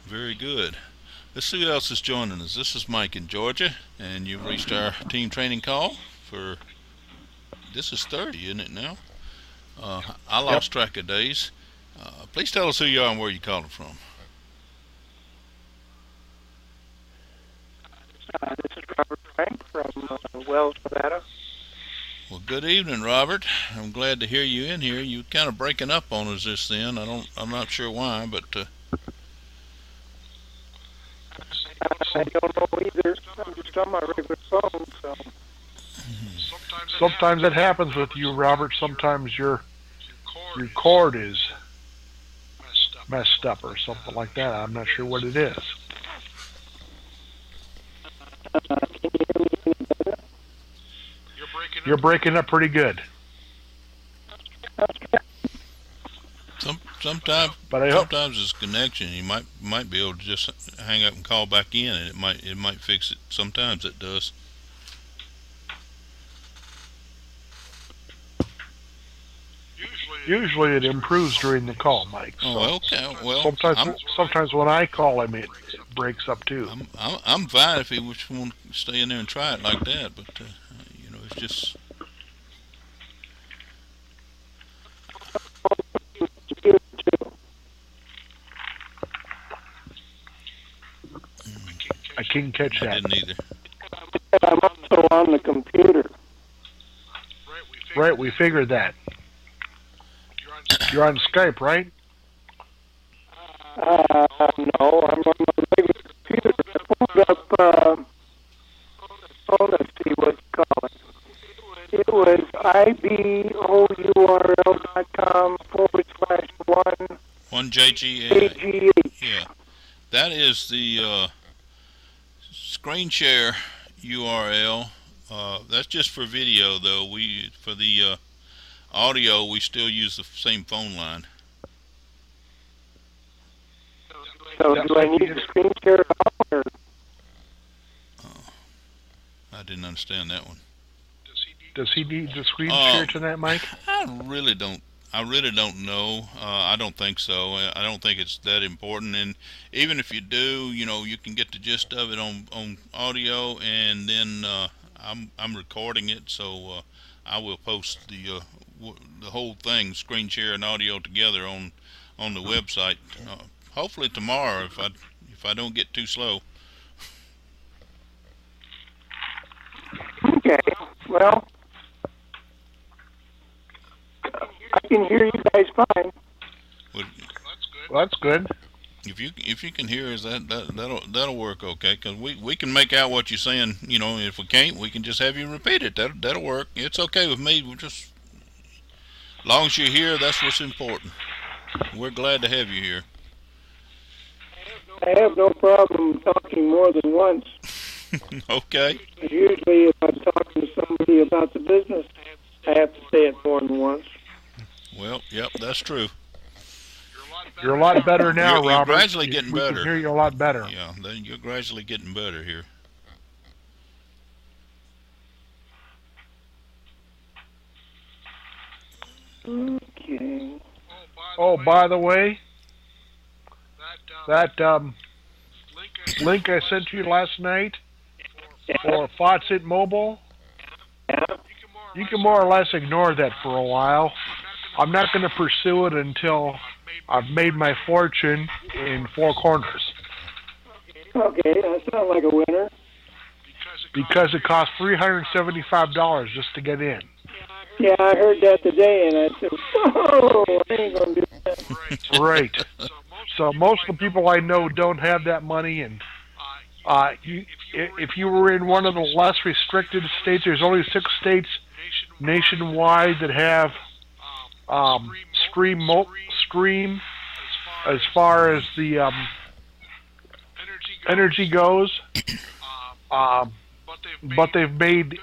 Very good. Let's see who else is joining us. This is Mike in Georgia, and you've reached our team training call for. This is 30, isn't it now? I Yep. lost track of days. Please tell us who you are and where you're calling from. This is Robert Frank from Wells, Nevada. Well, good evening, Robert. I'm glad to hear you in here. You kind of breaking up on us just then. I'm not sure why, but I don't know either. I'm just on my regular phone, so. Sometimes it happens with you, Robert. Sometimes your cord is messed up or something like that. I'm not sure what it is. Can you hear me any better? You're breaking up pretty good. Okay. sometimes But I hope sometimes it's connection. You might be able to just hang up and call back in, and it might fix it. Sometimes it does. usually it improves during the call, Mike. So Oh, okay. Well, sometimes when I call him, it breaks up too. I'm fine if he just want to stay in there and try it like that. But it's just Computer too. I couldn't catch I that. didn't either. I'm also on the computer. Right, we figured that. You're on Skype, right? No, I'm on my regular computer. I pulled up, let's see what you call it. It was ibourl.com/1 One JG. AGH. Yeah, that is the screen share URL. That's just for video, though. For the audio, we still use the same phone line. So do I need to screen share it all, or? I didn't understand that one. Does he need the screen Uh, share tonight, Mike? I really don't. I really don't know. I don't think so. I don't think it's that important. And even if you do, you can get the gist of it on audio, and then I'm recording it, so I will post the whole thing, screen share and audio together on the website. Hopefully tomorrow, if I don't get too slow. Okay, well, I can hear you guys fine. Would- Well, that's good. If you can hear us, that'll work okay. Cause we can make out what you're saying. If we can't, we can just have you repeat it. That'll work. It's okay with me. As long as you're here, that's what's important. We're glad to have you here. I have no problem talking more than once. Okay. Usually, if I'm talking to somebody about the business, I have to say it more than once. Well, yep, that's true. You're a lot better now, You're Robert. gradually getting we better. can hear you a lot better. Yeah, you're gradually getting better here. Okay. Oh, by the way, that link I sent you last night for Faucet Mobile, Yeah. you can more or less ignore that for a while. I'm not going to pursue it until I've made my fortune in Four Corners, Okay, that sounds like a winner. because it costs $375 just to get in. Yeah, I heard that today, and I said, whoa, I ain't going to do that. Right. So most of the people I know don't have that money, and if you were in one of the less restricted states, there's only 6 states nationwide that have stream as far as the energy goes. But they've made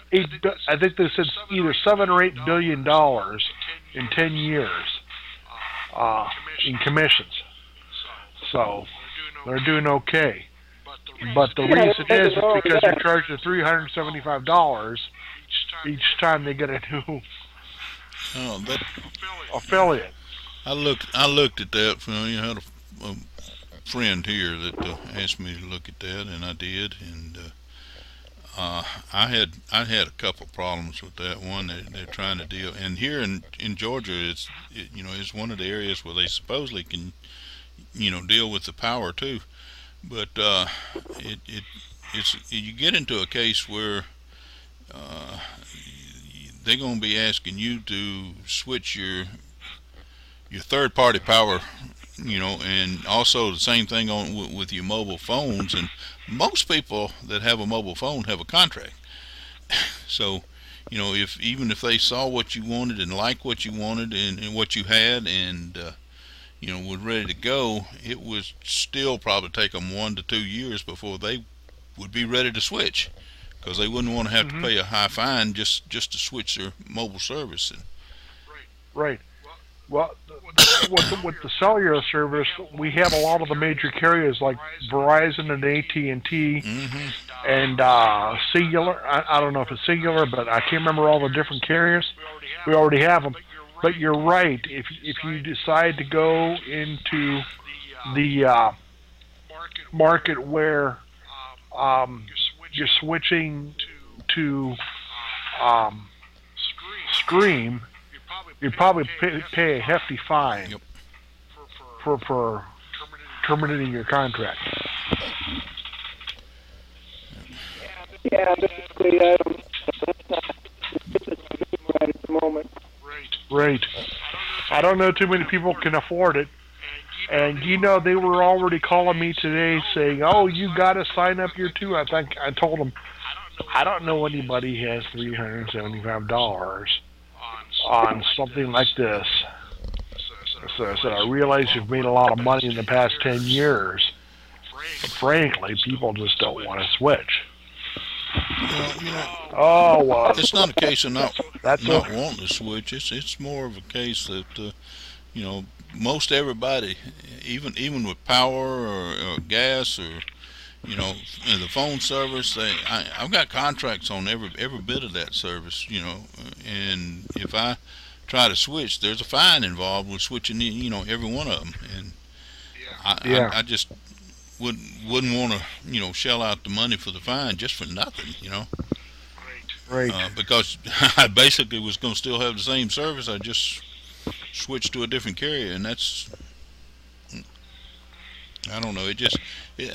I think they said either $7 or $8 billion in 10 years in commissions. So they're doing okay. But the reason is because you're charged $375 each time they get a new Oh, that affiliate. I looked at that. Had friend here that asked me to look at that, and I did. And I had a couple problems with that one. They're trying to deal, and here in Georgia, it's one of the areas where they supposedly can deal with the power too. But it's you get into a case where uh, they're going to be asking you to switch your third party power, and also the same thing on with your mobile phones. And most people that have a mobile phone have a contract. So, if even if they saw what you wanted and liked what you wanted and what you had, and was ready to go, it would still probably take them 1 to 2 years before they would be ready to switch, because they wouldn't want to have to Hmm. pay a high fine just to switch their mobile service. And, Right. Well, with the cellular service, we have a lot of the major carriers like Verizon and AT&T hmm and Singular. I don't know if it's Singular, but I can't remember all the different carriers. We already have them. But you're right. If you decide to go into the market where you're switching to um, Scream, you probably pay a hefty fine yep. for terminating your contract. Yeah, basically, I don't. That's not the business I'm doing right at the moment. Right. I don't know too many people can afford it. And they were already calling me today saying, "Oh, you got to sign up here too." I think I told them I don't know anybody who has $375 on something like this. So I said, I realize you've made a lot of money in the past 10 years, but frankly, people just don't want to switch. Well, Oh, well, it's not a case of not that's not a, wanting to switch. It's more of a case that you know most everybody, even with power or gas or the phone service, I've got contracts on every bit of that service. And if I try to switch, there's a fine involved with switching every one of them, and yeah, I just wouldn't want to shell out the money for the fine just for nothing. right. Because I basically was going to still have the same service. I just switched to a different carrier, and that's, I don't know.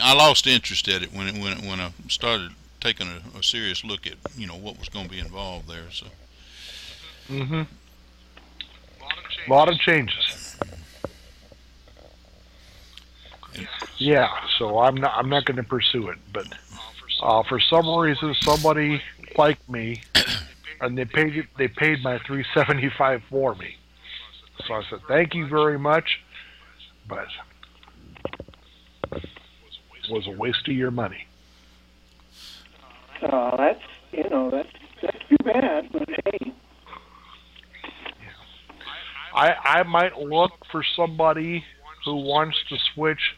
I lost interest at it when I started taking a serious look at what was going to be involved there. So Hmm. A lot of changes. and, Yeah, so I'm not going to pursue it. But for some reason, somebody liked me, and they paid my 375 for me. So I said, thank you very much, but it was a waste of your money. That's that's too bad. But hey, I might look for somebody who wants to switch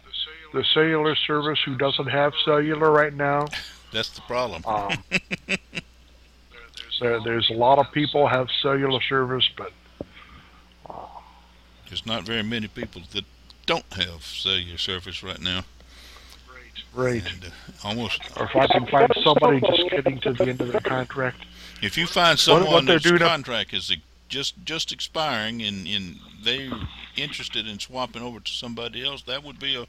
the cellular service who doesn't have cellular right now. that's the problem. Um, there's a lot of people have cellular service, but uh, There's not very many people that don't have cellular service right now, right. and almost Or if I can find somebody just getting to the end of their contract. if you find What someone they're whose doing up, contract is just expiring and they're interested in swapping over to somebody else, that would be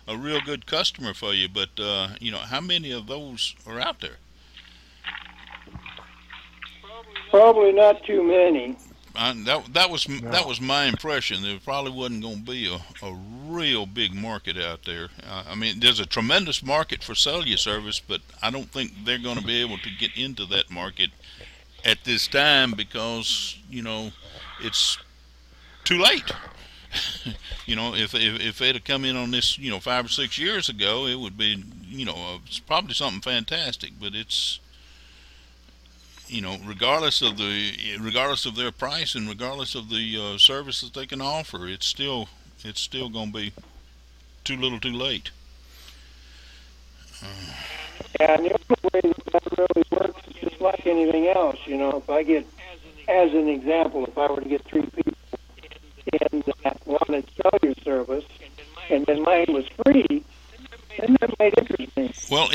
a real good customer for you. But how many of those are out there? probably not too many. That no, was my impression. There probably wasn't going to be a real big market out there. I mean, there's a tremendous market for cellular service, but I don't think they're going to be able to get into that market at this time because it's too late. If they'd have come in on this 5 or 6 years ago, it would be it's probably something fantastic. But it's regardless of their price and regardless of the services they can offer, it's still going to be too little, too late. Yeah, and the only way that really works is just like anything else. If I get, as an example, if I were to get three people in that wanted cellular service, and then mine was free, then that might interest me. Well,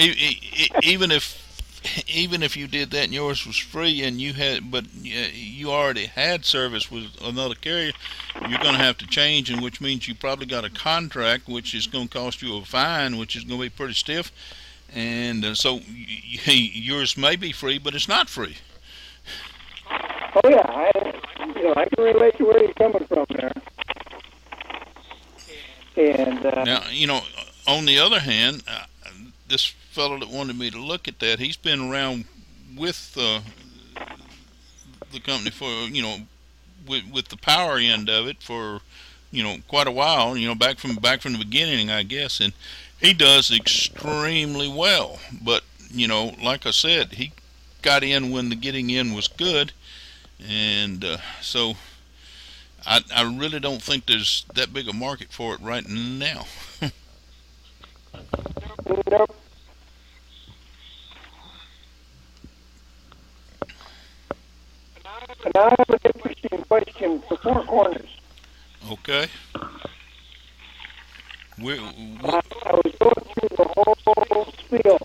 even if you did that and yours was free and you already had service with another carrier, you're going to have to change, and which means you probably got a contract, which is going to cost you a fine, which is going to be pretty stiff. And so yours may be free, but it's not free. Oh yeah, I can relate to where you're coming from there. And Now, on the other hand, this fellow that wanted me to look at that, he's been around with the company for, with the power end of it for, quite a while, back from the beginning, I guess, and he does extremely well. But, like I said, he got in when the getting in was good, and so I really don't think there's that big a market for it right now. nope. And I have an interesting question for Four Corners. Okay. I was going through the whole spiel,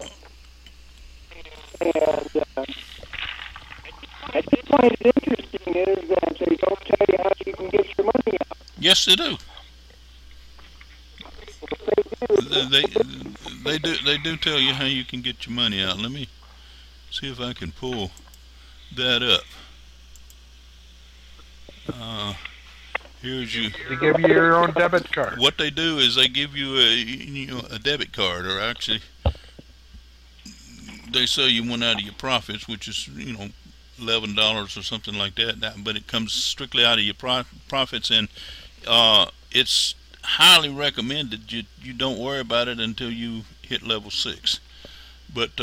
and I did find it interesting is that they don't tell you how you can get your money out. Yes, they do. They do tell you how you can get your money out. Let me see if I can pull that up. Here's you. They give you your own debit card. What they do is they give you a debit card, or actually they sell you one out of your profits, which is $11 or something like that. But it comes strictly out of your profits, and it's highly recommended you don't worry about it until you hit level 6, but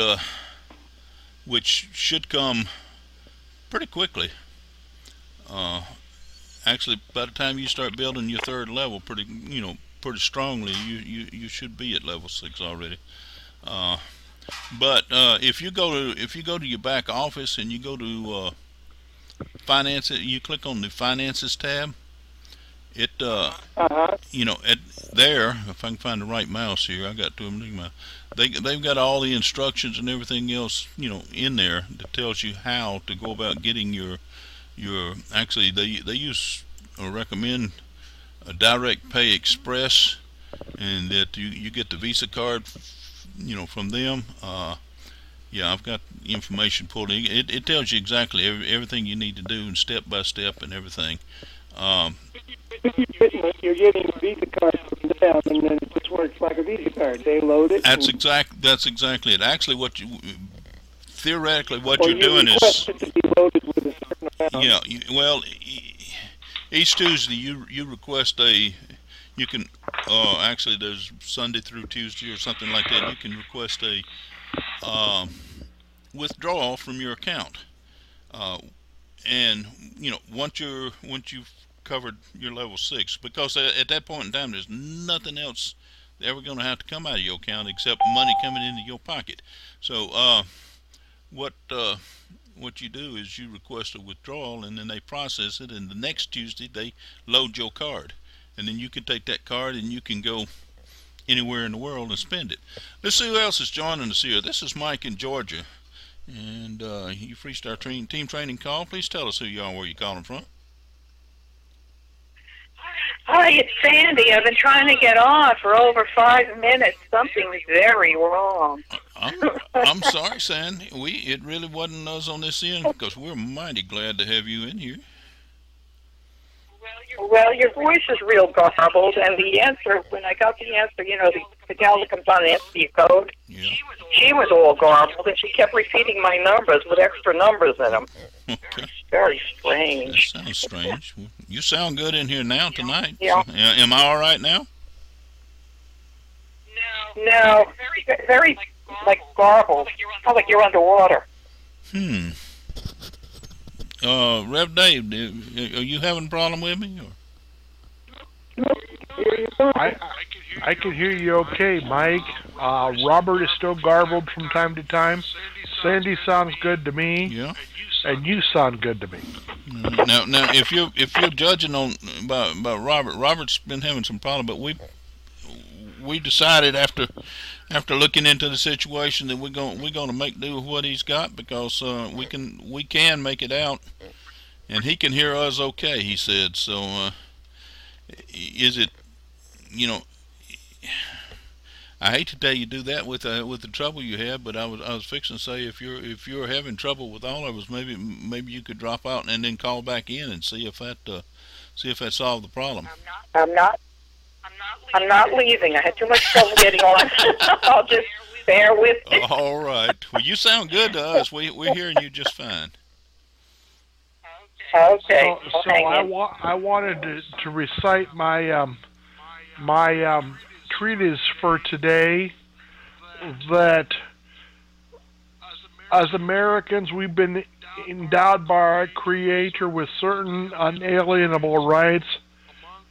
which should come pretty quickly. Actually, by the time you start building your third level pretty strongly, you should be at level 6 already. But if you go to your back office and you go to finance it, you click on the finances tab. It at there, if I can find the right mouse here, I got to them. They've got all the instructions and everything else in there that tells you how to go about getting your actually they use or recommend a direct pay express, and that you get the Visa card from them. I've got information pulled in. It tells you exactly everything you need to do, and step by step and everything. You're getting a Visa card from them, and then it just works like a Visa card. They load it. That's exactly it. Actually, theoretically what you're doing is it to be loaded with a certain amount. Each Tuesday you request you can actually there's Sunday through Tuesday or something like that. You can request a withdrawal from your account, and once you've covered your level 6, because at that point in time there's nothing else ever going to have to come out of your account except money coming into your pocket. So what you do is you request a withdrawal, and then they process it, and the next Tuesday they load your card, and then you can take that card and you can go anywhere in the world and spend it. Let's see who else is joining us here. This is Mike in Georgia, and you Freestar team training call. Please tell us who you are and where you're calling from. Hi, it's Sandy. I've been trying to get on for over 5 minutes. Something's very wrong. I'm sorry, Sandy. It really wasn't us on this end, because we're mighty glad to have you in here. Well, your voice is real garbled, and the answer, when I got the answer, the gal that comes on and answers your code, Yeah. she was all garbled, and she kept repeating my numbers with extra numbers in them. Okay. Very strange. That sounds strange. You sound good in here now tonight. Yeah. So, am I all right now? No, very like garbled. Sounds like you're underwater. Rev Dave, are you having a problem with me? Or? I can hear you okay, Mike. Robert is still garbled from time to time. Sandy sounds good to me. Yeah. And you sound good to me. Now, if you're judging on by Robert's been having some problem, but we decided after looking into the situation that we're going to make do with what he's got, because we can make it out, and he can hear us okay. He said so. Is it, you know, I hate to tell you do that with the trouble you have, but I was fixing to say, if you're having trouble with all of us, maybe you could drop out and then call back in and see if that solved the problem. I'm not. I'm not leaving. I had too much trouble getting on. I'll just bear with me. All right. Well, you sound good to us. We're hearing you just fine. Okay. So I wanted to recite my treatise for today, that as Americans we've been endowed by our Creator with certain unalienable rights.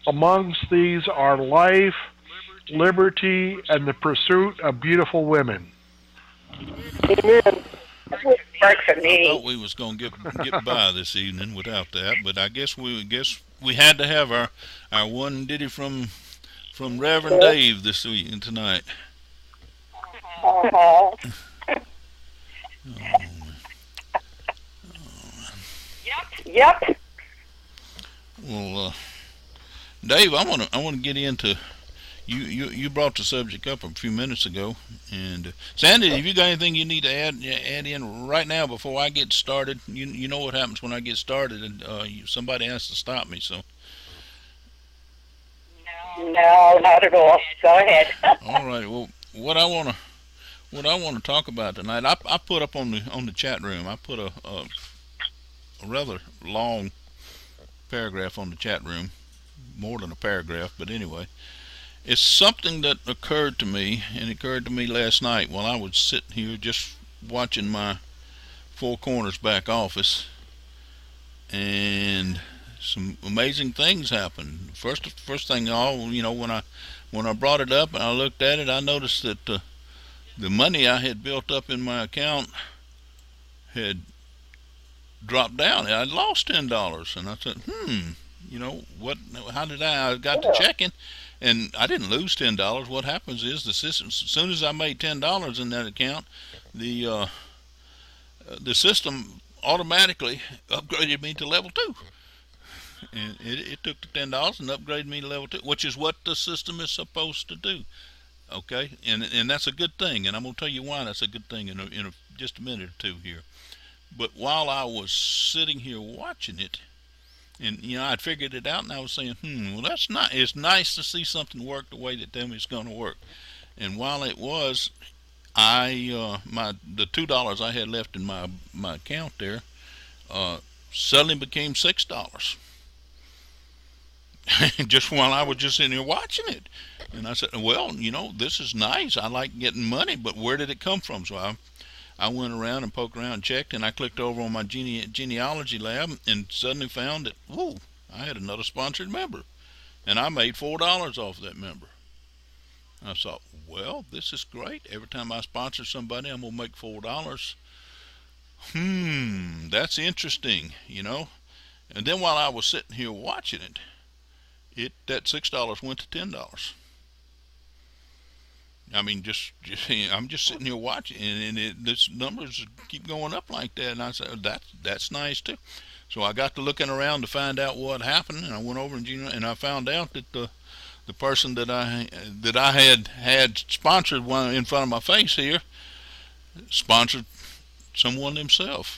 Amongst these are life, liberty, and the pursuit of beautiful women. Amen. Works for I me. thought we was gonna get by this evening without that, but I guess we had to have our one ditty from Reverend Dave this week and tonight. Uh-huh. Yep. Well, Dave, I want to get into you brought the subject up a few minutes ago, and Sandy, have you got anything you need to add in right now before I get started? You know what happens when I get started, and somebody has to stop me. So. No, not at all. Go ahead. All right. Well, what I want to talk about tonight, I put up on the chat room. I put a rather long paragraph on the chat room, more than a paragraph, but anyway, it's something that occurred to me, and it occurred to me last night while I was sitting here just watching my Four Corners back office, and some amazing things happened. First thing, when I brought it up and I looked at it, I noticed that the money I had built up in my account had dropped down. I'd lost $10, and I said, what? How did I got to checking, and I didn't lose $10. What happens is the system, as soon as I made $10 in that account, the system automatically upgraded me to level 2. And it took the $10 and upgraded me to level 2, which is what the system is supposed to do. Okay, and that's a good thing, and I'm going to tell you why that's a good thing in just a minute or two here. But while I was sitting here watching it, and I'd figured it out, and I was saying, well, that's not. It's nice to see something work the way that them is going to work. And while it was, the $2 I had left in my account there suddenly became $6. Just while I was just sitting here watching it. And I said, well, this is nice. I like getting money, but where did it come from? So I went around and poked around and checked, and I clicked over on my genealogy lab and suddenly found that, I had another sponsored member. And I made $4 off that member. I thought, well, this is great. Every time I sponsor somebody, I'm going to make $4. That's interesting, And then while I was sitting here watching it, that $6 went to $10. I mean, I'm just sitting here watching, and this numbers keep going up like that. And I said, that's nice too. So I got to looking around to find out what happened, and I went over and I found out that the person that I had sponsored one in front of my face here sponsored someone themselves,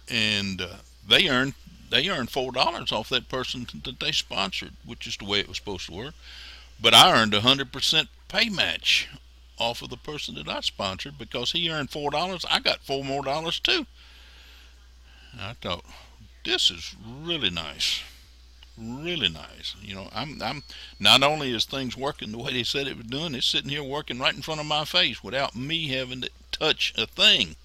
and they earned $4 off that person that they sponsored, which is the way it was supposed to work. But I earned 100% pay match off of the person that I sponsored, because he earned $4. I got $4 more too. I thought, this is really nice, really nice. I'm not only is things working the way they said it was doing, it's sitting here working right in front of my face without me having to touch a thing.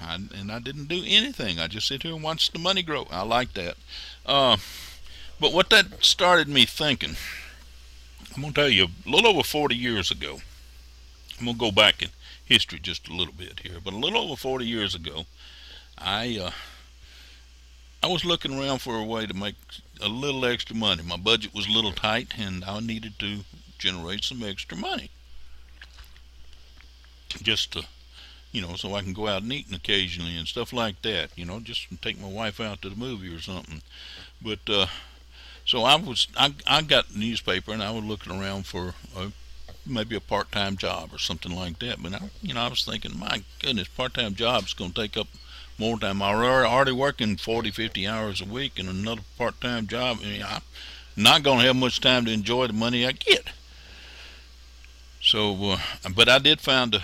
And I didn't do anything. I just sit here and watch the money grow. I like that. But what that started me thinking, I'm going to tell you, a little over 40 years ago, I'm going to go back in history just a little bit here, but a little over 40 years ago, I was looking around for a way to make a little extra money. My budget was a little tight, and I needed to generate some extra money, just to, so I can go out and eat occasionally and stuff like that. Just take my wife out to the movie or something. But so I got the newspaper and I was looking around for maybe a part-time job or something like that. But I was thinking, my goodness, part-time job's going to take up more time. I'm already working 40, 50 hours a week, and another part-time job. I'm not going to have much time to enjoy the money I get. So, but I did find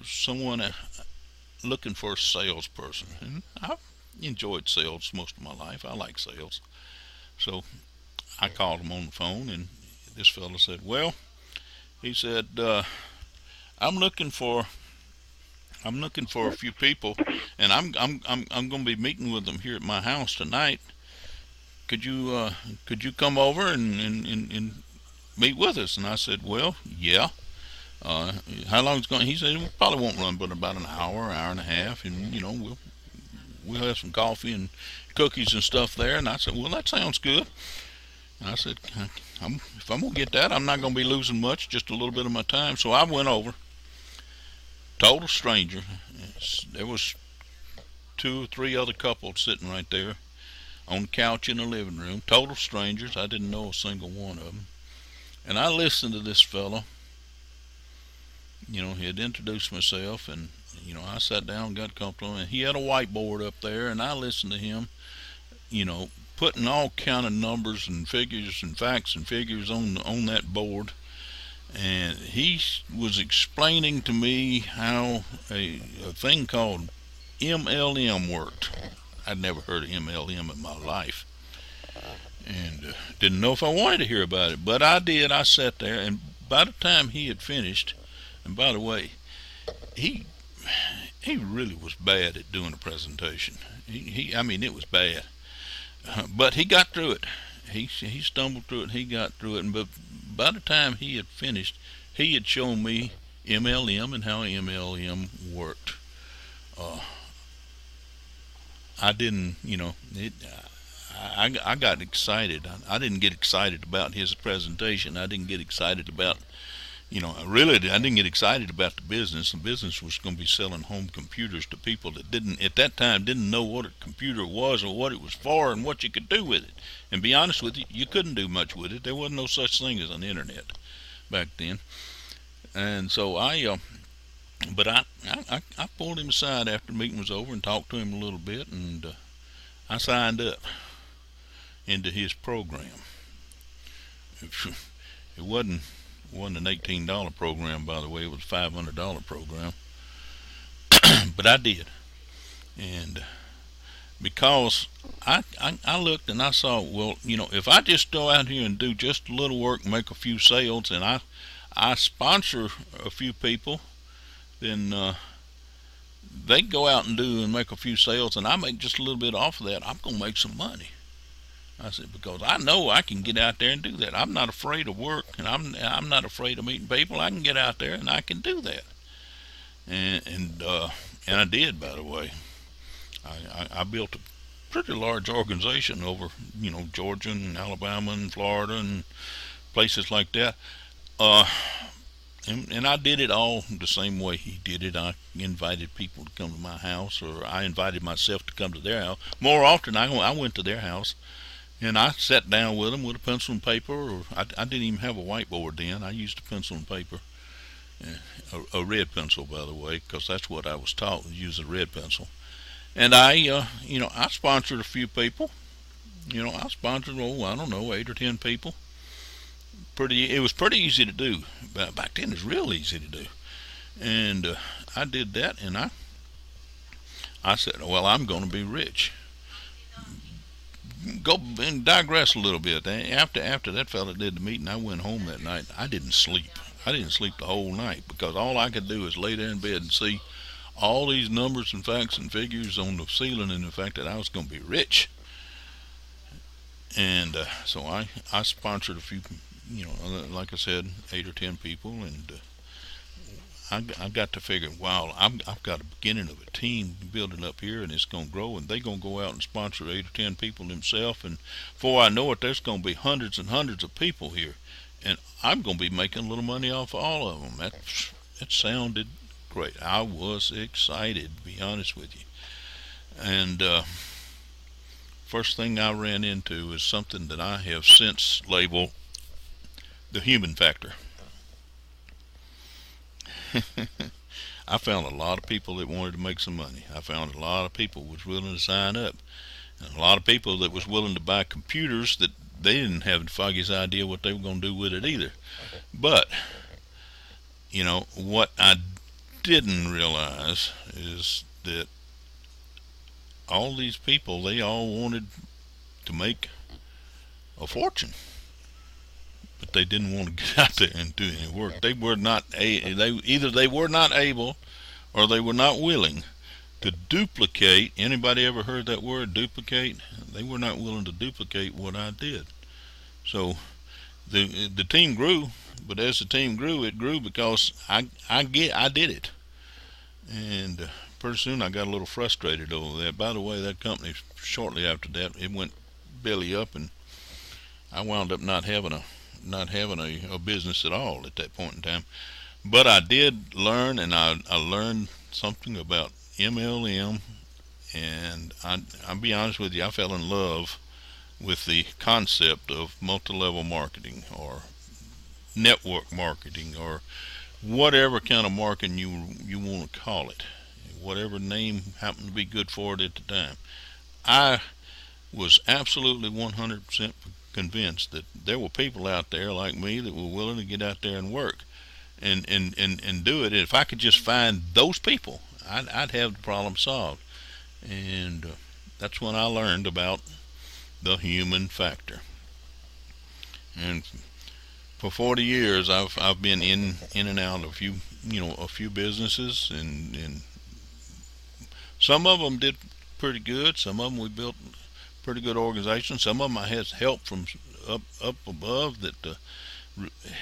someone looking for a salesperson, and I've enjoyed sales most of my life. I like sales. So I called him on the phone, and this fellow said, "Well," he said, "I'm looking for a few people, and I'm going to be meeting with them here at my house tonight. Could you come over and meet with us?" And I said, "Well, yeah. How long it's going?" He said, "We probably won't run but about an hour and a half, and we'll have some coffee and cookies and stuff there." And I said, "Well, that sounds good." And I said, if I'm gonna get that, I'm not gonna be losing much, just a little bit of my time. So I went over. Total stranger. There was 2 or 3 other couples sitting right there on the couch in the living room. Total strangers. I didn't know a single one of them. And I listened to this fellow. He had introduced myself, and I sat down and got comfortable, and he had a whiteboard up there, and I listened to him, putting all kind of numbers and figures and facts and figures on that board. And he was explaining to me how a thing called MLM worked. I'd never heard of MLM in my life, and didn't know if I wanted to hear about it, but I did. I sat there, and by the time he had finished, and by the way, he really was bad at doing a presentation. I mean, it was bad, but he got through it. He stumbled through it. He got through it, and but by the time he had finished, he had shown me MLM and how MLM worked. I didn't, I got excited. I didn't get excited about his presentation. I didn't get excited about, I didn't get excited about the business. The business was going to be selling home computers to people that at that time, didn't know what a computer was or what it was for and what you could do with it. And be honest with you, you couldn't do much with it. There wasn't no such thing as an internet back then. And so I pulled him aside after the meeting was over and talked to him a little bit, and I signed up into his program. It wasn't an $18 program, by the way. It was a $500 program. But I did. And because I looked and I saw, well, if I just go out here and do just a little work and make a few sales, and I sponsor a few people, then they go out and do and make a few sales, and I make just a little bit off of that, I'm going to make some money. I said, because I know I can get out there and do that. I'm not afraid of work, and I'm not afraid of meeting people. I can get out there and I can do that. And I did, by the way. I built a pretty large organization over, Georgia and Alabama and Florida and places like that. And I did it all the same way he did it. I invited people to come to my house, or I invited myself to come to their house. More often, I went to their house, and I sat down with them with a pencil and paper, or I didn't even have a whiteboard then. I used a pencil and paper, a red pencil, by the way, because that's what I was taught, was use a red pencil. And I sponsored a few people. I sponsored, I don't know, 8 or 10 people. It was pretty easy to do. Back then, it was real easy to do. And I did that, and I said, well, I'm going to be rich. Go and digress a little bit. After that fella did the meeting, I went home that night. I didn't sleep. I didn't sleep the whole night, because all I could do is lay there in bed and see all these numbers and facts and figures on the ceiling, and the fact that I was going to be rich. And so I sponsored a few, like I said, 8 or 10 people, and I got to figure, wow, I've got a beginning of a team building up here, and it's going to grow, and they're going to go out and sponsor 8 or 10 people themselves, and before I know it, there's going to be hundreds and hundreds of people here, and I'm going to be making a little money off of all of them. That sounded great. I was excited, to be honest with you. And first thing I ran into is something that I have since labeled the human factor. I found a lot of people that wanted to make some money. I found a lot of people was willing to sign up, and a lot of people that was willing to buy computers that they didn't have the foggiest idea what they were going to do with it either. But what I didn't realize is that all these people, they all wanted to make a fortune, but they didn't want to get out there and do any work. They were not they were not able, or they were not willing to duplicate. Anybody ever heard that word, duplicate? They were not willing to duplicate what I did. So the team grew, but as the team grew, it grew because I did it, and pretty soon I got a little frustrated over that. By the way, that company shortly after that, it went belly up, and I wound up not having a business at all at that point in time. But I did learn, and I learned something about MLM, and I'll be honest with you, I fell in love with the concept of multi-level marketing, or network marketing, or whatever kind of marketing you want to call it, whatever name happened to be good for it at the time. I was absolutely 100% convinced that there were people out there like me that were willing to get out there and work and do it. And if I could just find those people, I'd have the problem solved. And that's when I learned about the human factor. And for 40 years, I've been in and out of a few businesses, and some of them did pretty good. Some of them we built pretty good organizations. Some of them I had help from up above that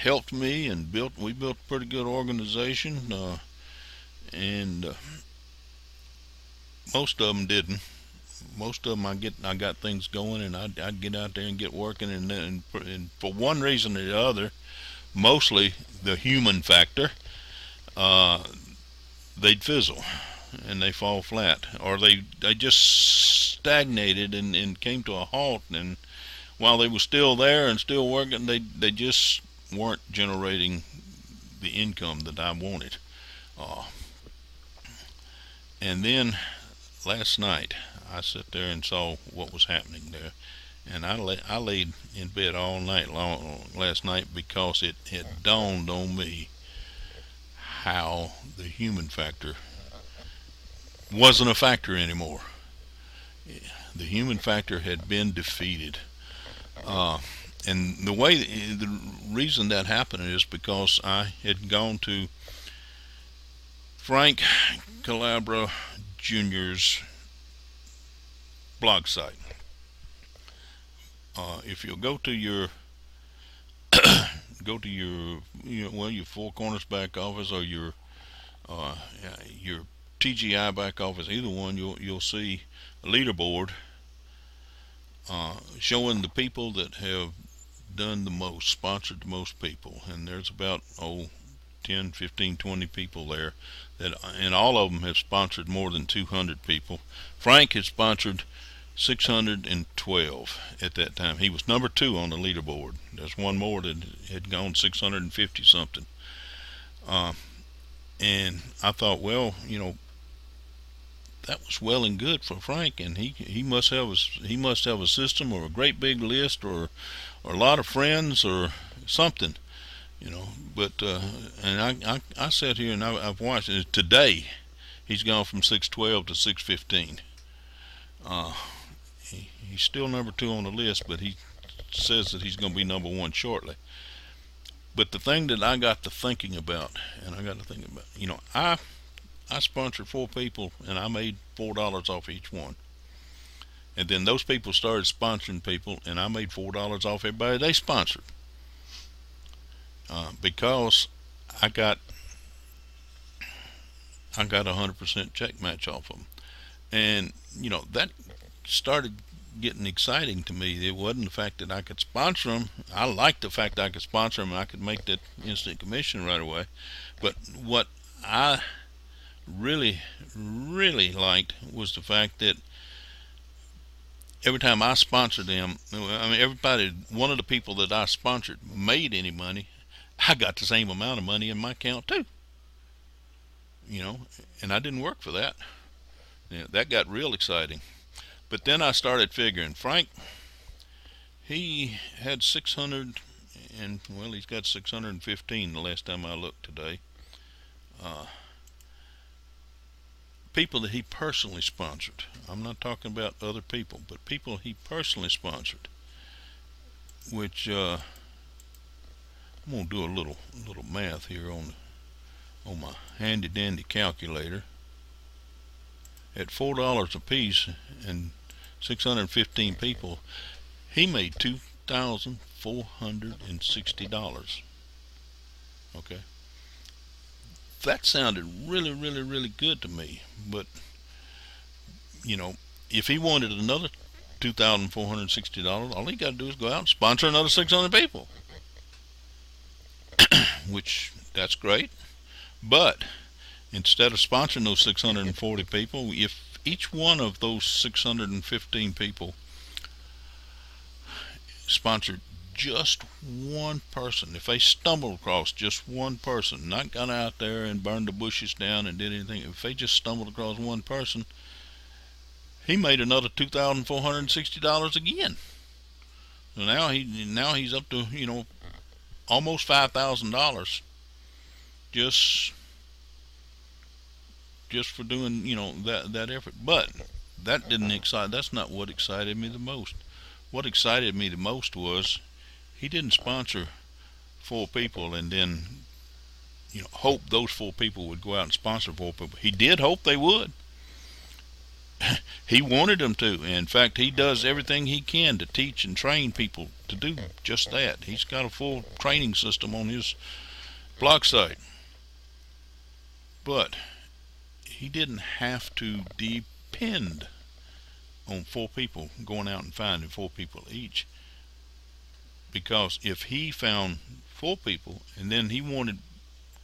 helped me, and we built a pretty good organization. And most of them didn't. Most of them I got things going, and I'd get out there and get working, and for one reason or the other, mostly the human factor, they'd fizzle and they fall flat, or they just stagnated and came to a halt. And while they were still there and still working, they just weren't generating the income that I wanted. And then last night I sat there and saw what was happening there, and I laid in bed all night long last night because it had dawned on me how the human factor wasn't a factor anymore. The human factor had been defeated. And the reason that happened is because I had gone to Frank Calabra Jr.'s blog site. If you'll go to your your Four Corners back office, or your TGI back office, either one, you'll see a leaderboard showing the people that have done the most, sponsored the most people, and there's about 10, 15, 20 people there that, and all of them have sponsored more than 200 people. Frank had sponsored 612 at that time. He was number 2 on the leaderboard. There's one more that had gone 650 something. And I thought, well, that was well and good for Frank, and he must have a system, or a great big list, or a lot of friends, or something, But and I sat here and I've watched it. Today he's gone from 612 to 615. He's still number 2 on the list, but he says that he's going to be number 1 shortly. But the thing that I got to thinking about, I sponsored 4 people, and I made $4 off each one. And then those people started sponsoring people, and I made $4 off everybody they sponsored. Because I got 100% check match off them. And, that started getting exciting to me. It wasn't the fact that I could sponsor them. I liked the fact that I could sponsor them and I could make that instant commission right away. But what I really, really liked was the fact that every time I sponsored them, I mean, everybody, one of the people that I sponsored made any money, I got the same amount of money in my account too. You know, and I didn't work for that. Yeah, that got real exciting. But then I started figuring, Frank, he had 600, and well, he's got 615 the last time I looked today. Uh, People that he personally sponsored. I'm not talking about other people, but people he personally sponsored. Which I'm gonna do a little math here on my handy dandy calculator. At $4 a piece and 615 people, he made $2,460. Okay, that sounded really, really, really good to me. But you know, if he wanted another $2,460, all he got to do is go out and sponsor another 600 people, which that's great. But instead of sponsoring those 640 people, if each one of those 615 people sponsored just one person, if they stumbled across just one person, not got out there and burned the bushes down and did anything, if they just stumbled across one person, he made another $2,460 again. So now he's up to, you know, almost $5,000 just for doing, you know, that effort. But that didn't excite. That's not what excited me the most. What excited me the most was he didn't sponsor 4 people and then, you know, hope those 4 people would go out and sponsor 4 people. He did hope they would. He wanted them to. In fact, he does everything he can to teach and train people to do just that. He's got a full training system on his blog site. But he didn't have to depend on 4 people going out and finding 4 people each. Because if he found 4 people and then he wanted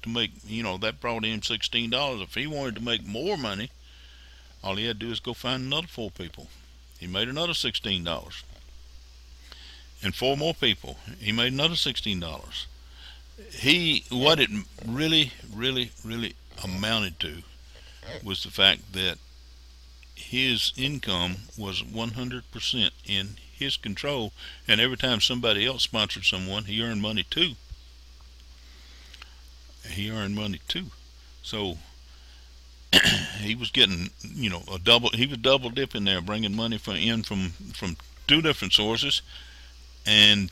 to make, you know, that brought him $16. If he wanted to make more money, all he had to do is go find another 4 people. He made another $16. And 4 more people, he made another $16. What it really, really, really amounted to was the fact that his income was 100% in his control, and every time somebody else sponsored someone, he earned money too. So he was getting, you know, he was double dipping there, bringing money from 2 different sources. And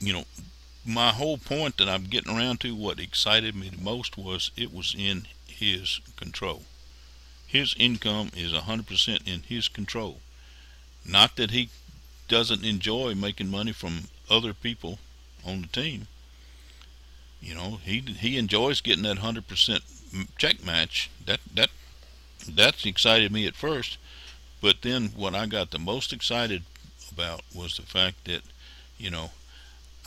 you know, my whole point that I'm getting around to, what excited me the most, was it was in his control. His income is 100% in his control. Not that he doesn't enjoy making money from other people on the team. You know, he enjoys getting that 100% check match. That's excited me at first. But then what I got the most excited about was the fact that, you know,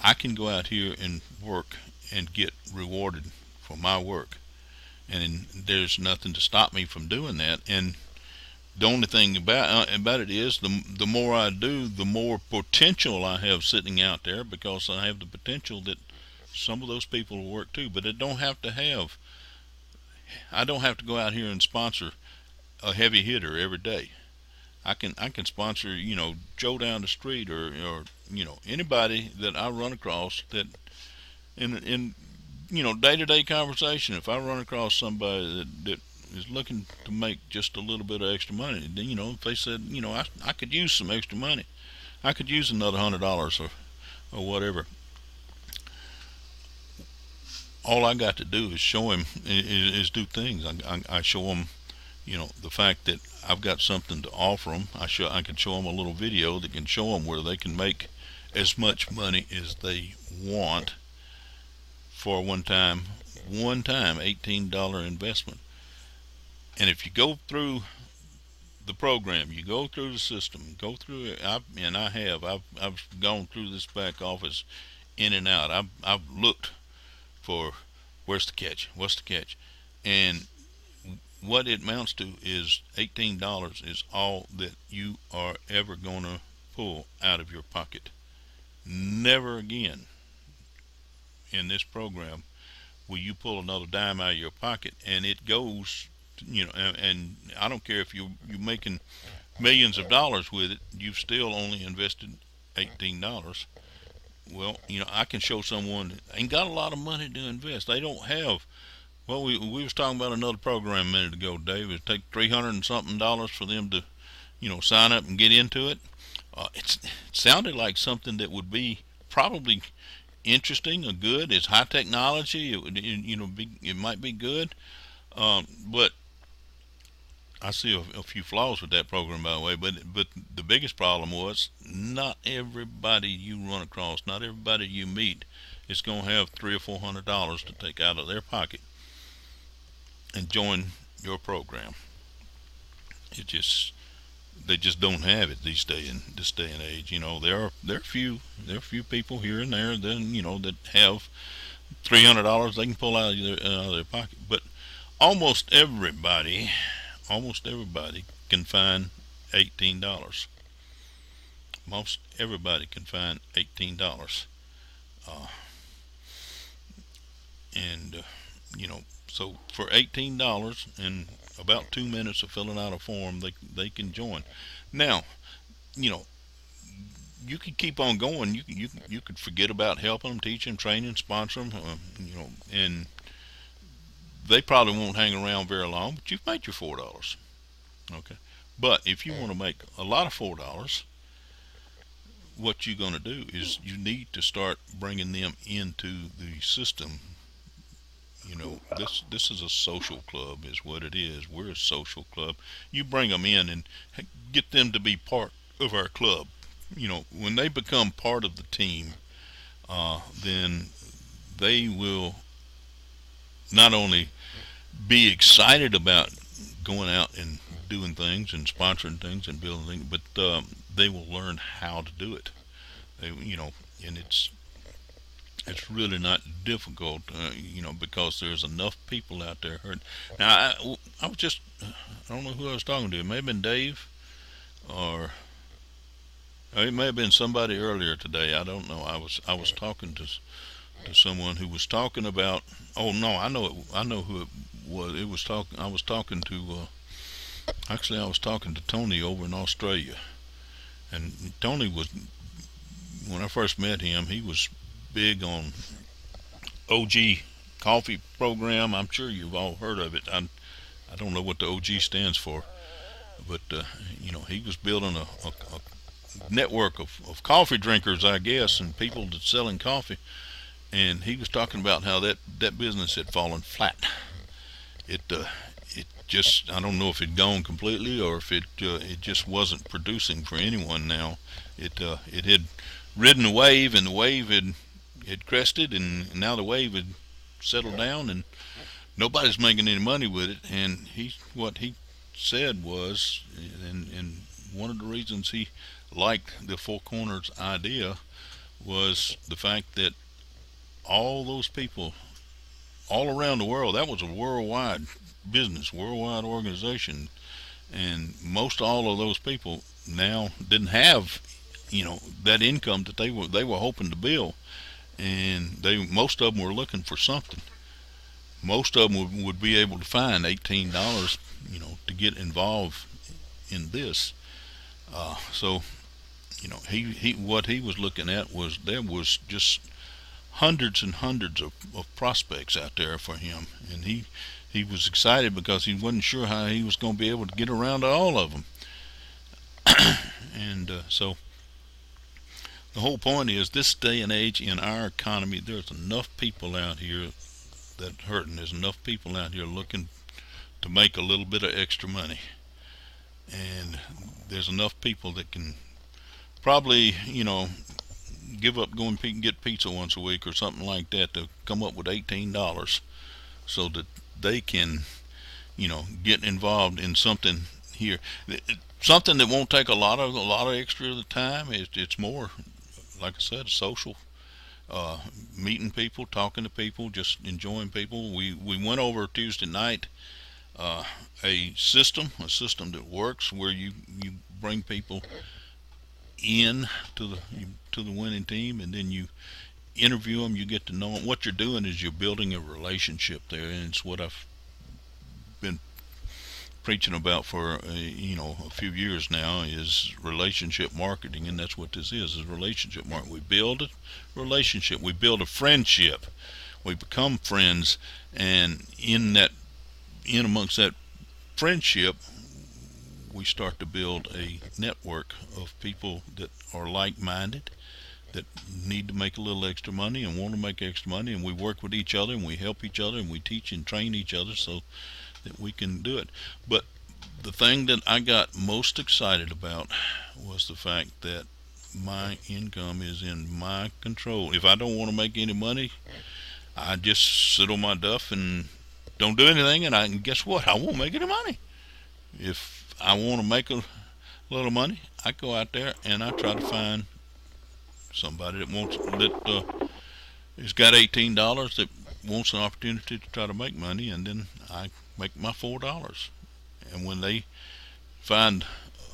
I can go out here and work and get rewarded for my work, and there's nothing to stop me from doing that. And the only thing about it is the more I do, the more potential I have sitting out there, because I have the potential that some of those people will work too. But I don't have to go out here and sponsor a heavy hitter every day. I can sponsor, you know, Joe down the street, or you know, anybody that I run across that in you know, day-to-day conversation. If I run across somebody that is looking to make just a little bit of extra money, then, you know, if they said, you know, I could use some extra money, I could use another $100 or whatever. All I got to do is show him, is do things. I show him, you know, the fact that I've got something to offer them. I can show them a little video that can show them where they can make as much money as they want for a one-time $18 investment. And if you go through the program. You go through the system, go through it. I've gone through this back office in and out. I've looked for where's the catch, what's the catch, and what it amounts to is $18 is all that you are ever gonna pull out of your pocket. Never again in this program will you pull another dime out of your pocket, and it goes. And I don't care if you're making millions of dollars with it, you've still only invested $18. Well, I can show someone that ain't got a lot of money to invest. They don't have. Well, we was talking about another program a minute ago, Dave. It take $300 and something for them to, sign up and get into it. It sounded like something that would be probably interesting or good. It's high technology. It would, it might be good. But I see a few flaws with that program, by the way. But the biggest problem was not everybody you run across, not everybody you meet, is going to have $300 or $400 to take out of their pocket and join your program. It just They just don't have it this day and age. There are few people here and there that have $300 they can pull out of their pocket, but almost everybody can find $18. Most everybody can find $18, uh, and so for $18 and about 2 minutes of filling out a form, they can join. Now, you know, you could keep on going. You could forget about helping them, teaching, training, sponsor them, and they probably won't hang around very long. But you've made your $4, okay. But if you want to make a lot of $4, what you're going to do is you need to start bringing them into the system. This is a social club, is what it is. We're a social club. You bring them in and get them to be part of our club. When they become part of the team, then they will not only be excited about going out and doing things and sponsoring things and building things, but they will learn how to do it. And it's really not difficult, because there's enough people out there hurting. Now, I was just, I don't know who I was talking to. It may have been Dave, or it may have been somebody earlier today. I don't know. I was talking to someone who was talking about. Oh no, I know who it was. It was talking. I was talking to. Actually, I was talking to Tony over in Australia, and Tony was. When I first met him, he was big on OG coffee program. I'm sure you've all heard of it. I don't know what the OG stands for, but he was building a network of coffee drinkers, I guess, and people that's selling coffee. And he was talking about how that business had fallen flat. It just, I don't know if it gone completely or if it just wasn't producing for anyone now. It had ridden a wave, and the wave had crested, and now the wave had settled down, and nobody's making any money with it. And what he said was, and one of the reasons he liked the Four Corners idea was the fact that all those people all around the world, that was a worldwide business, worldwide organization, and most all of those people now didn't have that income that they were hoping to build, and most of them were looking for something. Most of them would be able to find $18 to get involved in this. So he what he was looking at was there was just hundreds and hundreds of prospects out there for him, and he was excited because he wasn't sure how he was going to be able to get around to all of them. And so the whole point is, this day and age in our economy, there's enough people out here that hurting. There's enough people out here looking to make a little bit of extra money, and there's enough people that can probably give up going and get pizza once a week or something like that to come up with $18 so that they can get involved in something here. Something that won't take a lot of extra of the time. It's more, like I said, social. Meeting people, talking to people, just enjoying people. We went over Tuesday night uh, a system that works where you bring people in to the winning team, and then you interview them. You get to know them. What you're doing is you're building a relationship there, and it's what I've been preaching about for a few years now is relationship marketing, and that's what this is relationship marketing. We build a relationship, we build a friendship, we become friends, and in amongst that friendship we start to build a network of people that are like-minded, that need to make a little extra money and want to make extra money, and we work with each other and we help each other and we teach and train each other so that we can do it. But the thing that I got most excited about was the fact that my income is in my control. If I don't want to make any money, I just sit on my duff and don't do anything, and guess what? I won't make any money. If I want to make a little money, I go out there and I try to find somebody that has got $18 that wants an opportunity to try to make money, and then I make my $4. And when they find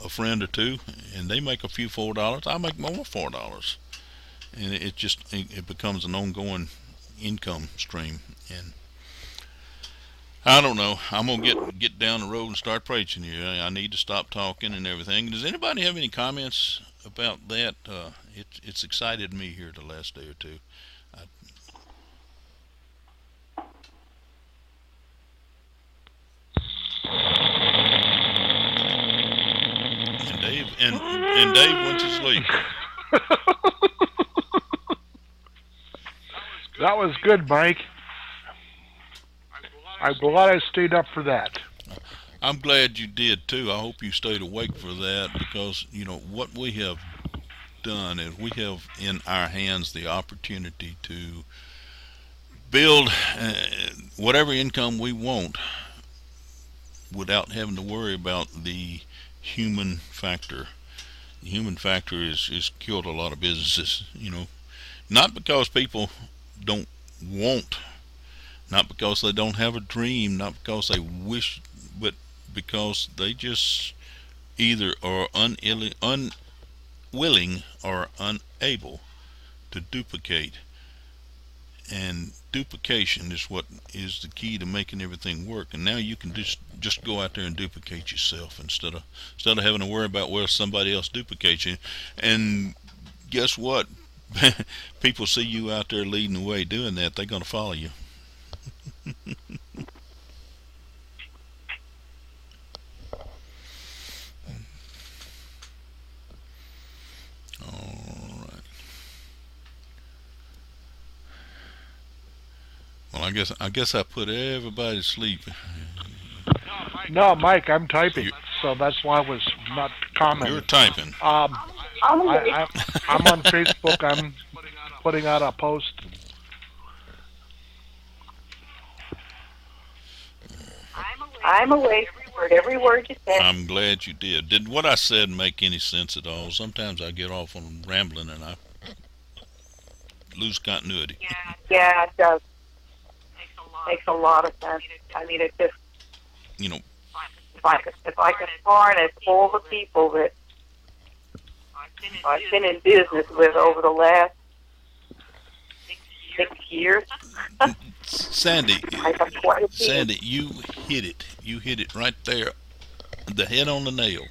a friend or two and they make a few $4, I make more $4, and it becomes an ongoing income stream. And I don't know. I'm gonna get down the road and start preaching here. I need to stop talking and everything. Does anybody have any comments about that? It's excited me here the last day or two. I, and Dave went to sleep. That was good, Mike. I'm glad I stayed up for that. I'm glad you did too. I hope you stayed awake for that, because what we have done is we have in our hands the opportunity to build whatever income we want without having to worry about the human factor. The human factor is killed a lot of businesses, not because people don't want, not because they don't have a dream, not because they wish, but because they just either are unwilling or unable to duplicate. And duplication is what is the key to making everything work. And now you can just go out there and duplicate yourself instead of having to worry about where somebody else duplicates you. And guess what? People see you out there leading the way doing that, they're going to follow you. All right. Well, I guess I put everybody to sleep. No, Mike, I'm typing, so that's why I was not commenting. You're typing. I'm on Facebook. I'm putting out a post. I'm awake. Heard every word you said. I'm glad you did. Did what I said make any sense at all? Sometimes I get off on rambling and I lose continuity. Yeah, it does. Makes a lot of sense. I mean, it just, if I could harness all the people that I've been in business with over the last 6 years. Sandy, I have quite a few. Sandy, you hit it. You hit it right there, the head on the nail.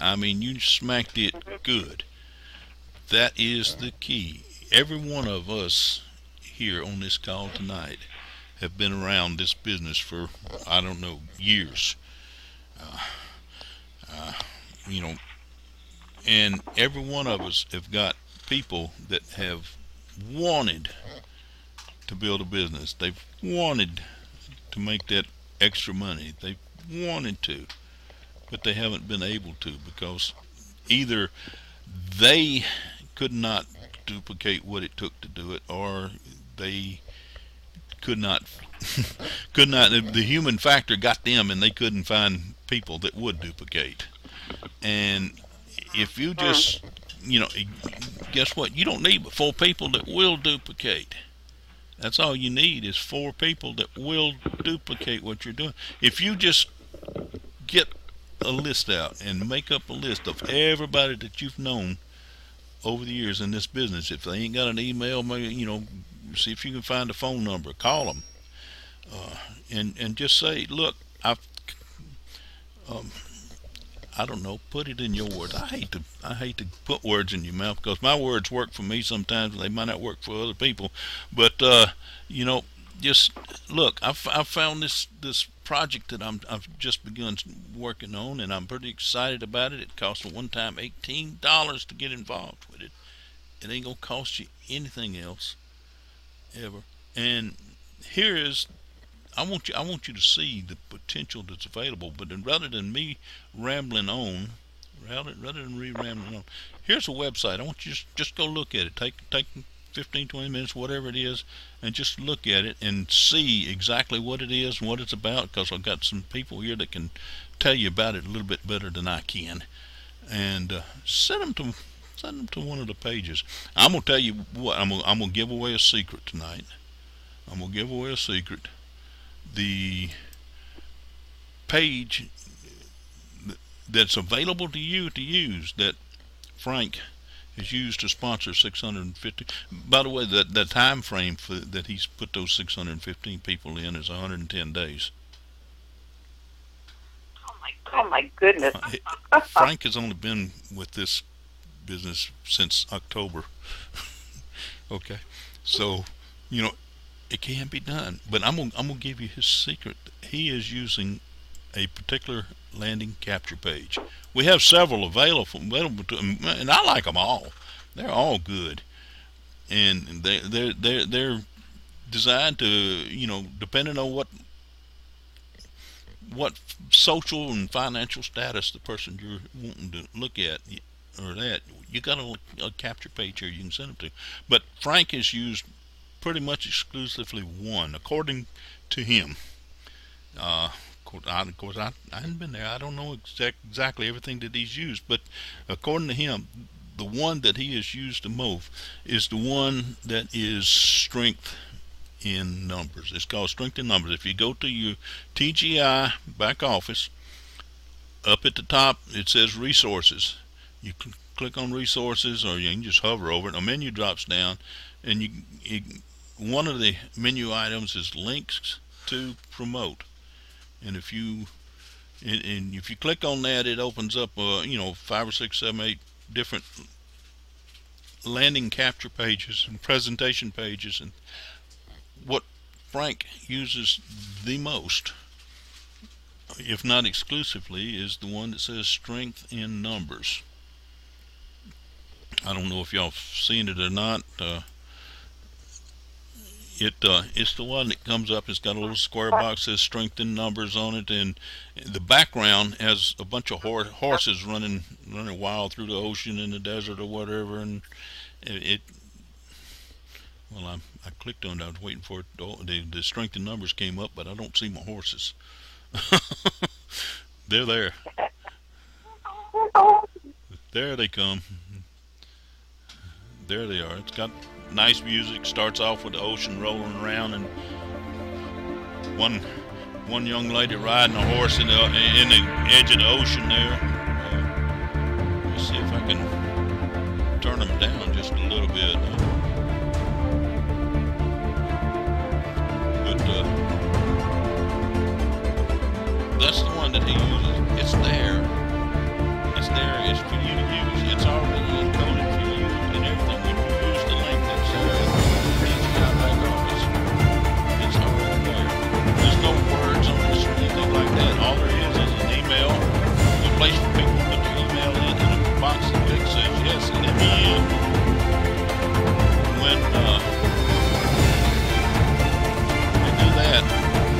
I mean, you smacked it good. That is the key. Every one of us here on this call tonight have been around this business for, I don't know, years. And every one of us have got people that have wanted to build a business. They've wanted to make that extra money. They've wanted to, but they haven't been able to, because either they could not duplicate what it took to do it, or they could not the human factor got them, and they couldn't find people that would duplicate. And if you just, guess what? You don't need but 4 people that will duplicate. That's all you need is 4 people that will duplicate what you're doing. If you just get a list out and make up a list of everybody that you've known over the years in this business, if they ain't got an email, maybe, see if you can find a phone number, call them, and just say, look, I don't know, put it in your words. I hate to put words in your mouth because my words work for me sometimes, and they might not work for other people. But just look, I've found this project that I've just begun working on, and I'm pretty excited about it. It cost me one time $18 to get involved with it. It ain't gonna cost you anything else ever. And here is, I want you to see the potential that's available. But then rather than me rambling on, here's a website. I want you to just go look at it. Take 15, 20 minutes, whatever it is, and just look at it and see exactly what it is and what it's about, because I've got some people here that can tell you about it a little bit better than I can. And send them to one of the pages. I'm gonna tell you what. I'm gonna give away a secret tonight. I'm gonna give away a secret. The page that's available to you to use, that Frank is used to sponsor 650. By the way, the time frame that he's put those 615 people in is 110 days. Oh my goodness. Frank has only been with this business since October. Okay, so it can be done. But I'm gonna give you his secret. He is using a particular landing capture page. We have several available to him, and I like them all. They're all good, and they're designed to, depending on what social and financial status the person you're wanting to look at, or that you got a capture page here you can send them to. But Frank has used pretty much exclusively one, according to him. Of course, I haven't been there. I don't know exactly everything that he's used, but according to him, the one that he has used the most is the one that is strength in numbers. It's called strength in numbers. If you go to your TGI back office, up at the top it says resources. You click on resources, or you can just hover over it. A menu drops down, and one of the menu items is links to promote. And if you click on that, it opens up 5 or 6, 7, 8 different landing capture pages and presentation pages. And what Frank uses the most, if not exclusively, is the one that says strength in numbers. I don't know if y'all seen it or not. It's the one that comes up. It's got a little square box that says strength in numbers on it, and the background has a bunch of horses running wild through the ocean, in the desert, or whatever. And I clicked on it. I was waiting for it. The strength in numbers came up, but I don't see my horses. They're there. There they come. There they are. It's got nice music. Starts off with the ocean rolling around, and one young lady riding a horse in the edge of the ocean there. Let's see if I can turn them down just a little bit. But that's the one that he uses. It's there. It's there. It's for you to use. It's already encoded for you, and everything. When you use the link that's back office, it's already there. There's no words on this or anything like that. All there is an email, a place for people to put their email in, and a box that says yes, let me in. When they do that,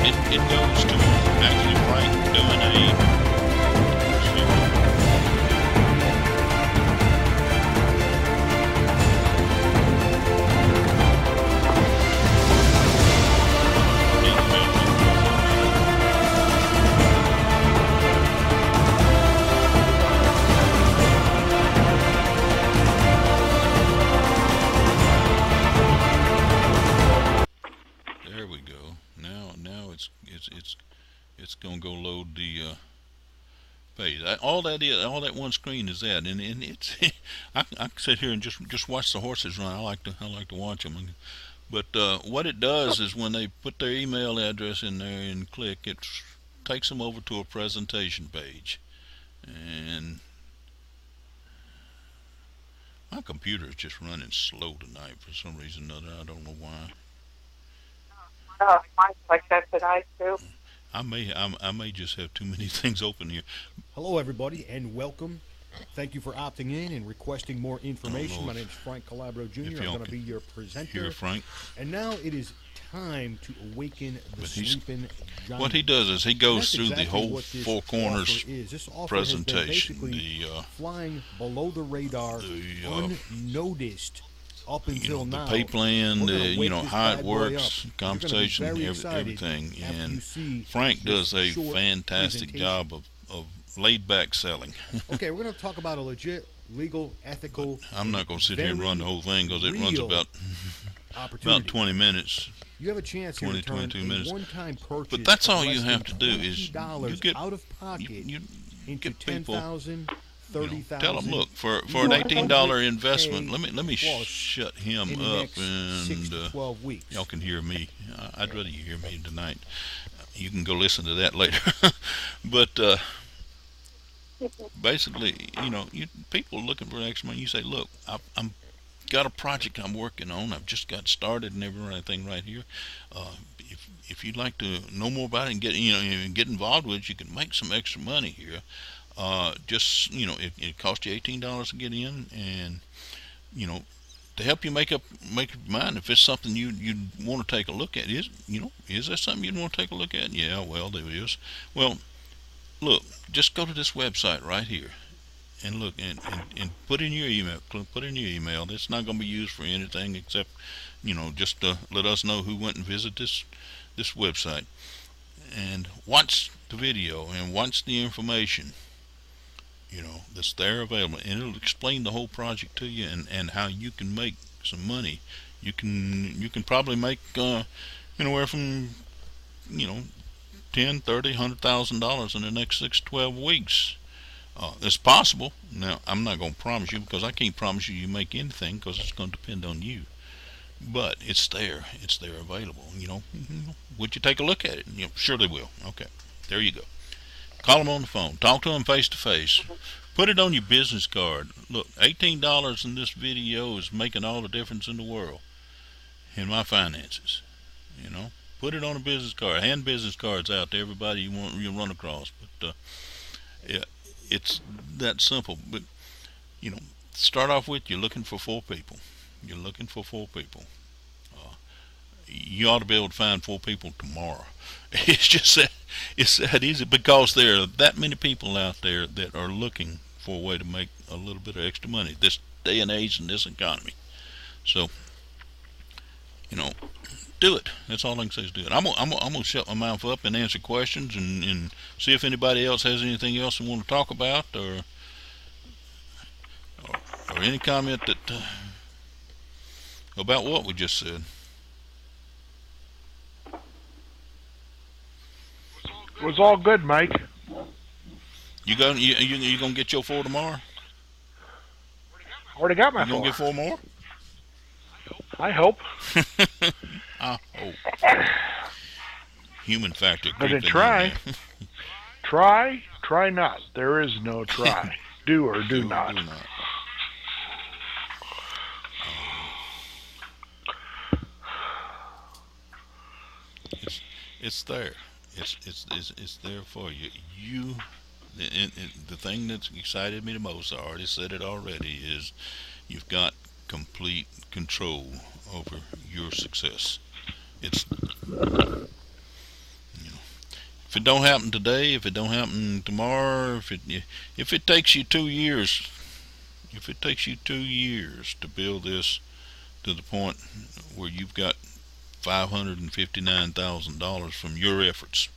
it goes to actually Frank doing a it's gonna go load the page. All that one screen is that, and it's I can sit here and just watch the horses run. I like to watch them. But what it does is when they put their email address in there and click, it takes them over to a presentation page. And my computer is just running slow tonight for some reason or another. I don't know why. Mine's like that tonight too. I may just have too many things open here. Hello, everybody, and welcome. Thank you for opting in and requesting more information. My name is Frank Calabro Jr. I'm going to be your presenter. Here, Frank. And now it is time to awaken the sleeping giant. What he does is he goes through exactly the whole four corners presentation. The flying below the radar, unnoticed up until now. The pay plan, how it works, compensation, everything. And Frank does a fantastic job of laid-back selling. Okay, we're going to talk about a legit, legal, ethical. I'm not going to sit here and run the whole thing because it runs about 20 minutes. You have a chance 20, here to turn 22 minutes. One-time purchase. But that's all you have to do is you get out of pocket into $10,000, $30,000. Tell them, look, for an $18 investment, let me shut him up, and 6 to 12 weeks. Y'all can hear me. I'd rather you hear me tonight. You can go listen to that later. But basically, people looking for extra money. You say, look, I'm got a project I'm working on. I've just got started and everything right here. If you'd like to know more about it and get involved with it, you can make some extra money here. It costs you $18 to get in, and to help you make up your mind if it's something you want to take a look at. Is that something you'd want to take a look at? Yeah, well, there it is. Well, look, just go to this website right here and look and put in your email. Put in your email. It's not going to be used for anything except just to let us know who went and visited this website, and watch the video and watch the information that's there available, and it'll explain the whole project to you and how you can make some money. You can probably make anywhere from 10, 30, $100,000 in the next 6 to 12 weeks. It's possible. Now, I'm not going to promise you, because I can't promise you make anything, because it's going to depend on you. But it's there. It's there available. Would you take a look at it? Sure they will. Okay, there you go. Call them on the phone. Talk to them face to face. Put it on your business card. Look, $18 in this video is making all the difference in the world in my finances. Put it on a business card. Hand business cards out to everybody you run across. But it's that simple. But start off with, you're looking for 4 people. You're looking for 4 people. You ought to be able to find 4 people tomorrow. It's that easy, because there are that many people out there that are looking for a way to make a little bit of extra money this day and age in this economy. So, do it. That's all I can say is do it. I'm gonna shut my mouth up and answer questions and see if anybody else has anything else they want to talk about, or any comment that about what we just said. It was all good, Mike. You gonna get your 4 tomorrow? Already got my 4. You gonna get 4 more? I hope. I hope. Human factor. But then try. Try not. There is no try. Do or do not. It's there. It's there for you. The thing that's excited me the most, I already said it already, is you've got complete control over your success. If it don't happen today, if it don't happen tomorrow, if it takes you 2 years, to build this to the point where you've got $559,000 from your efforts,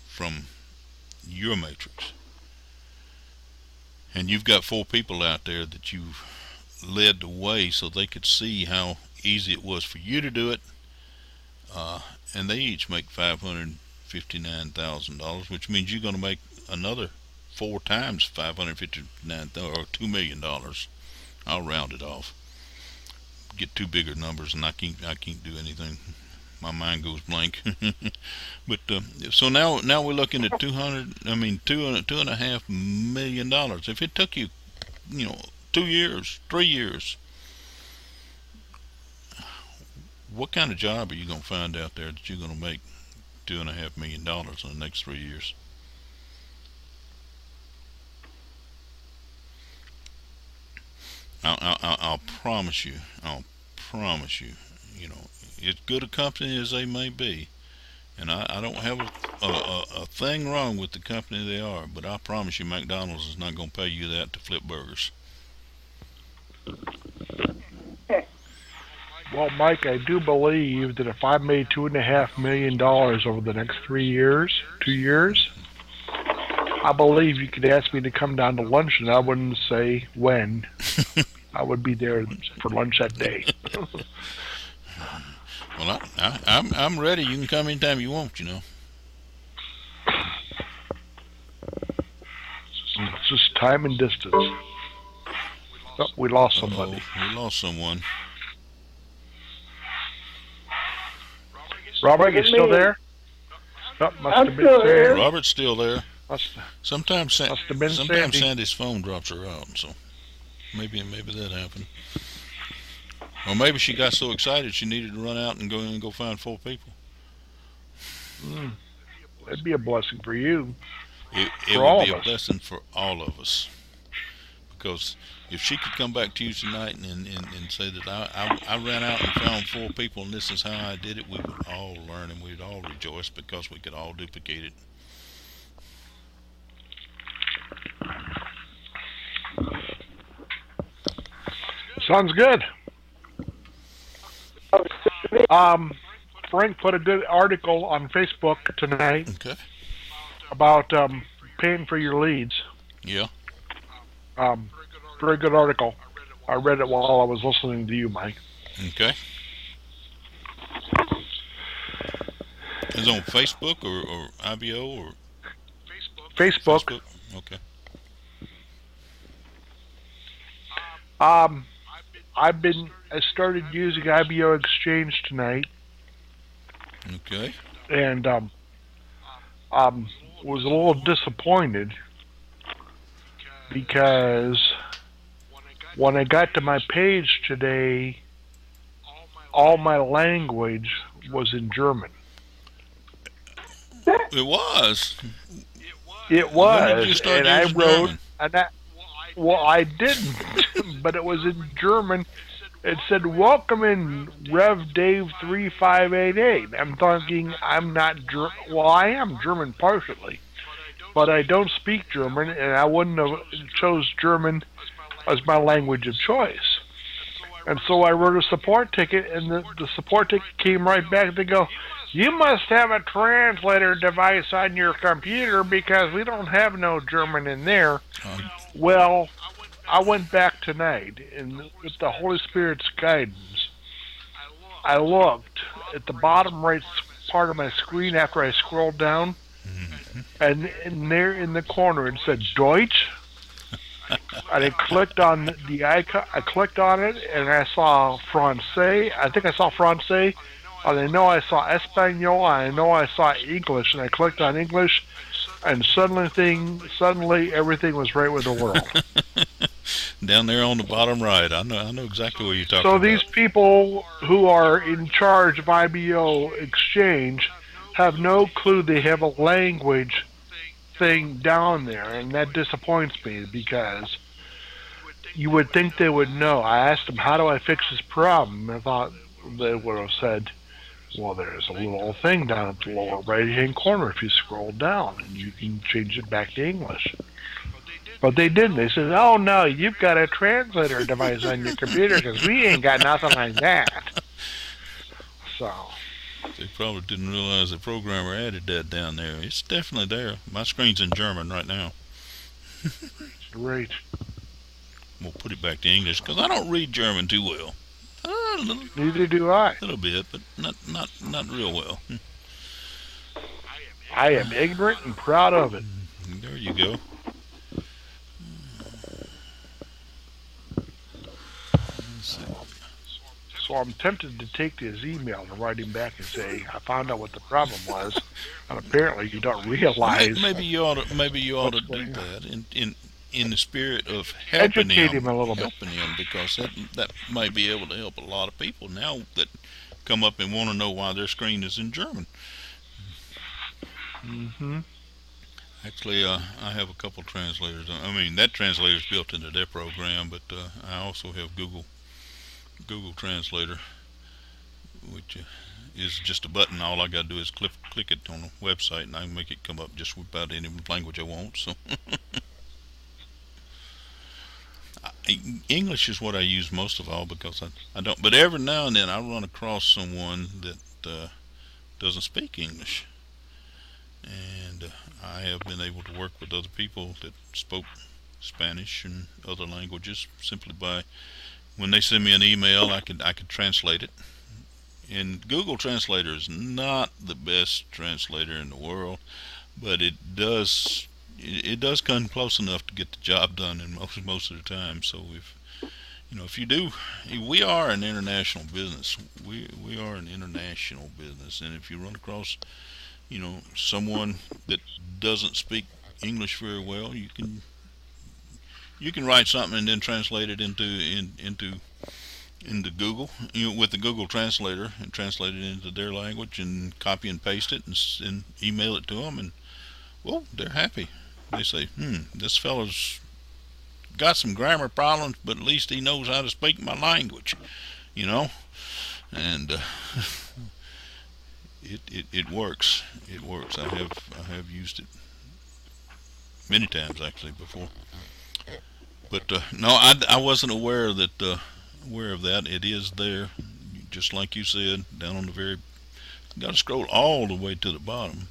from your matrix, and you've got 4 people out there that you've led the way so they could see how easy it was for you to do it, and they each make $559,000, which means you're going to make another 4 times 559,000 or $2 million. I'll round it off. Get two bigger numbers, and I can't do anything. My mind goes blank. But so now we're looking at 200. I mean, $2.5 million. If it took you, 2 years, 3 years, what kind of job are you going to find out there that you're going to make $2.5 million in the next 3 years? I'll promise you. I'll promise you. As good a company as they may be, and I don't have a thing wrong with the company they are, but I promise you, McDonald's is not going to pay you that to flip burgers. Well, Mike, I do believe that if I made $2.5 million over the next 3 years, 2 years, I believe you could ask me to come down to lunch, and I wouldn't say when. I would be there for lunch that day. Well, I'm ready. You can come anytime you want. It's just time and distance. Oh, we lost somebody. We lost someone. Robert, you still there? Oh, I'm still here. Robert's still there. Sometimes Sandy. Sandy's phone drops her out, so maybe that happened. Or maybe she got so excited she needed to run out and go find 4 people. That'd be a blessing for you. It would be a blessing for all of us. Because if she could come back to you tonight and say that I ran out and found 4 people and this is how I did it, we would all learn and we'd all rejoice because we could all duplicate it. Sounds good. Frank put a good article on Facebook tonight about paying for your leads. Yeah. Very good article. I read it while I was listening to you, Mike. Okay. Is it on Facebook or IBO or Facebook? Okay. I started using IBO Exchange tonight. Okay. And was a little disappointed because when I got to my page today, all my language was in German. It was. It was. When did you start and I using wrote, German? well, I didn't, but it was in German. It said, "Welcome in Rev Dave 3588." I'm thinking I'm not well, I am German partially, but I don't speak German, and I wouldn't have chose German as my language of choice. And so I wrote a support ticket, and the support ticket came right back. They go, "You must have a translator device on your computer because we don't have no German in there." Well, I went back tonight, and with the Holy Spirit's guidance, I looked at the bottom right part of my screen after I scrolled down, and there in the corner it said Deutsch. And I clicked on the icon. I clicked on it, and I saw Francais. I think I saw Francais. And I know I saw Espanol. And I know I saw English. And I clicked on English, and suddenly everything was right with the world. Down there on the bottom right, I know exactly what you're talking about. So these people who are in charge of IBO Exchange have no clue they have a language thing down there, and that disappoints me because you would think they would know. I asked them, "How do I fix this problem?" I thought they would have said, "Well, there's a little thing down at the lower right-hand corner if you scroll down, and you can change it back to English." But they didn't. They said, "Oh, no, you've got a translator device on your computer because we ain't got nothing like that." So they probably didn't realize the programmer added that down there. It's definitely there. My screen's in German right now. Great. We'll put it back to English because I don't read German too well. A little, Neither do I. little bit, but not real well. I am ignorant and proud of it. There you go. Let's see. So I'm tempted to take his email and write him back and say, I found out what the problem was, and apparently you don't realize. Maybe you ought to do that in the spirit of helping Educate him a little bit. Because that might be able to help a lot of people now that come up and want to know why their screen is in German. Mm-hmm. Actually, I have a couple translators. I mean, that translator is built into their program, but I also have Google Translator, which is just a button. All I got to do is click it on the website, and I can make it come up just about any language I want. So, English is what I use most of all because I don't. But every now and then I run across someone that doesn't speak English, and I have been able to work with other people that spoke Spanish and other languages simply by when they send me an email, I could translate it. And Google Translator is not the best translator in the world, but it does come close enough to get the job done in most of the time. So if you do, we are an international business. We are an international business, and if you run across someone that doesn't speak English very well, you can write something and then translate it into Google, with the Google Translator, and translate it into their language and copy and paste it and email it to them, and well, they're happy. They say, this fellow's got some grammar problems, but at least he knows how to speak my language, and it works. It works. I have used it many times actually before. But no, I wasn't aware of that. It is there, just like you said, down on the very. You got to scroll all the way to the bottom,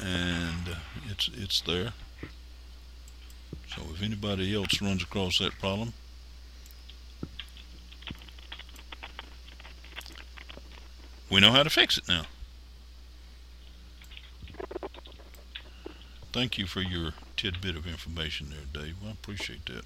and it's there. So if anybody else runs across that problem, we know how to fix it now. Thank you for your tidbit of information there, Dave. I appreciate that.